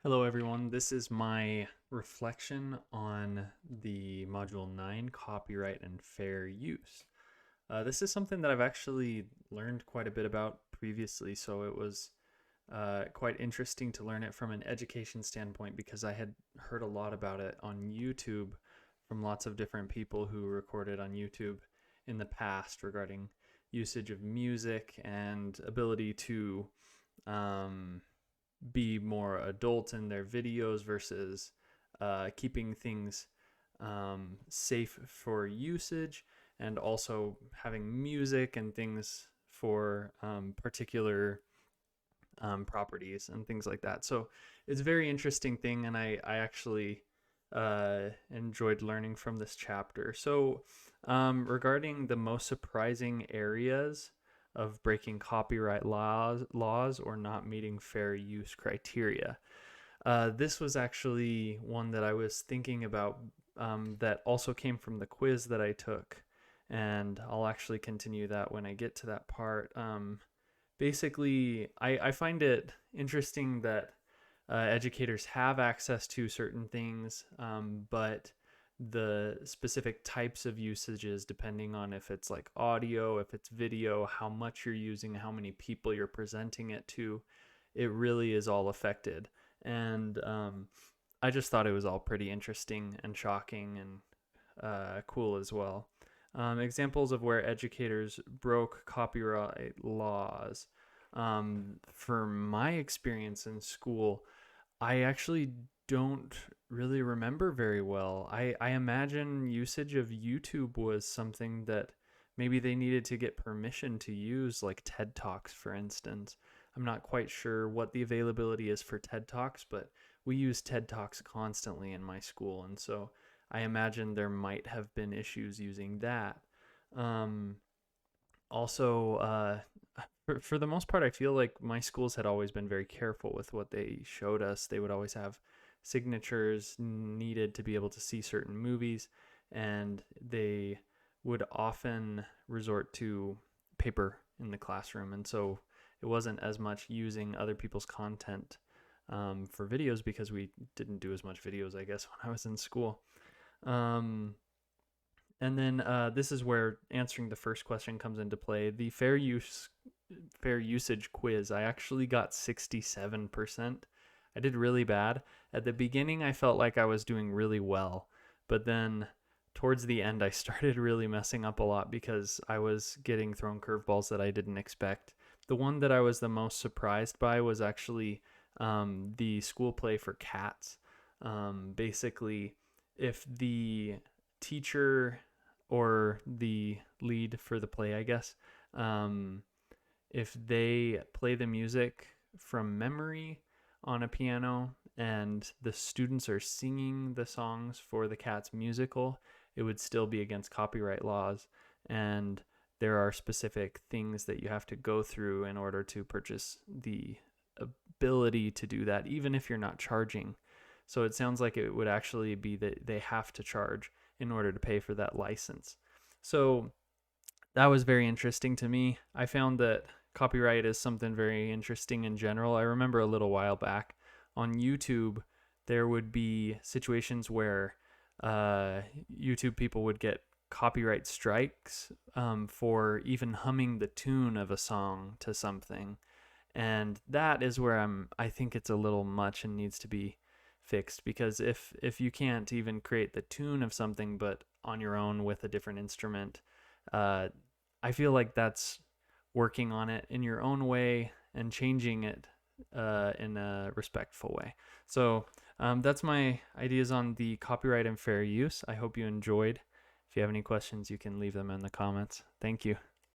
Hello everyone, this is my reflection on the Module 9, Copyright and Fair Use. This is something that I've actually learned quite a bit about previously, so it was quite interesting to learn it from an education standpoint because I had heard a lot about it on YouTube from lots of different people who recorded on YouTube in the past regarding usage of music and ability to um, be more adult in their videos versus keeping things safe for usage, and also having music and things for particular properties and things like that. So it's a very interesting thing, and I actually enjoyed learning from this chapter. So regarding the most surprising areas of breaking copyright laws or not meeting fair use criteria. This was actually one that I was thinking about that also came from the quiz that I took, and I'll actually continue that when I get to that part. Basically, I find it interesting that educators have access to certain things, but the specific types of usages, depending on if it's like audio, if it's video, how much you're using, how many people you're presenting it to, it really is all affected. And I just thought it was all pretty interesting and shocking and cool as well. Examples of where educators broke copyright laws. From my experience in school, I actually don't really remember very well. I imagine usage of YouTube was something that maybe they needed to get permission to use, like TED Talks, for instance. I'm not quite sure what the availability is for TED Talks, but we use TED Talks constantly in my school, and so I imagine there might have been issues using that. Um, also, for the most part, I feel like my schools had always been very careful with what they showed us. They would always have signatures needed to be able to see certain movies, and they would often resort to paper in the classroom. And so it wasn't as much using other people's content for videos because we didn't do as much videos, I guess, when I was in school. Um, and then this is where answering the first question comes into play. The fair usage quiz, I actually got 67%. I did really bad. At the beginning, I felt like I was doing really well, but then towards the end, I started really messing up a lot because I was getting thrown curveballs that I didn't expect. The one that I was the most surprised by was actually the school play for cats. Basically, if the teacher or the lead for the play, I guess, if they play the music from memory on a piano and the students are singing the songs for the Cats musical, it would still be against copyright laws. And there are specific things that you have to go through in order to purchase the ability to do that, even if you're not charging. So it sounds like it would actually be that they have to charge in order to pay for that license. So that was very interesting to me. I found that copyright is something very interesting in general. I remember a little while back on YouTube, there would be situations where YouTube people would get copyright strikes for even humming the tune of a song to something. And that is where I think it's a little much and needs to be fixed, because if you can't even create the tune of something but on your own with a different instrument, I feel like that's working on it in your own way and changing it in a respectful way. So that's my ideas on the copyright and fair use. I hope you enjoyed. If you have any questions, you can leave them in the comments. Thank you.